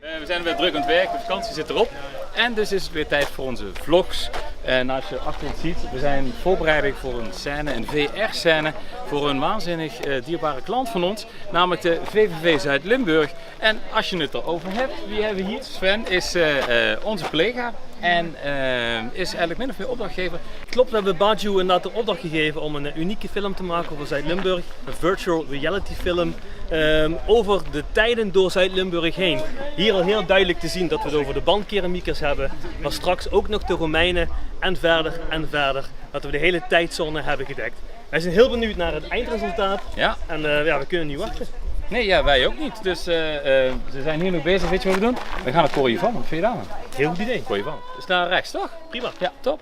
We zijn weer druk aan het werk, de vakantie zit erop. En dus is het weer tijd voor onze vlogs. En als je achter ons ziet, we zijn voorbereiding voor een scène, een VR-scène, voor een waanzinnig dierbare klant van ons, namelijk de VVV Zuid-Limburg. En als je het erover hebt, wie hebben we hier? Sven is onze collega en is eigenlijk min of meer opdrachtgever. Klopt, we hebben Baju inderdaad de opdracht gegeven om een unieke film te maken voor Zuid-Limburg. Een virtual reality film over de tijden door Zuid-Limburg heen. Hier al heel duidelijk te zien dat we het over de bandkeramiekers hebben, maar straks ook nog de Romeinen en verder en verder. Dat we de hele tijdzone hebben gedekt. Wij zijn heel benieuwd naar het eindresultaat en we kunnen niet wachten. Nee, ja, wij ook niet. Dus ze zijn hier nog bezig. Weet je wat we doen? We gaan naar Corrie van. Wat vind je daar? Heel goed idee. Corrie van. Dus naar rechts, toch? Prima. Ja, top.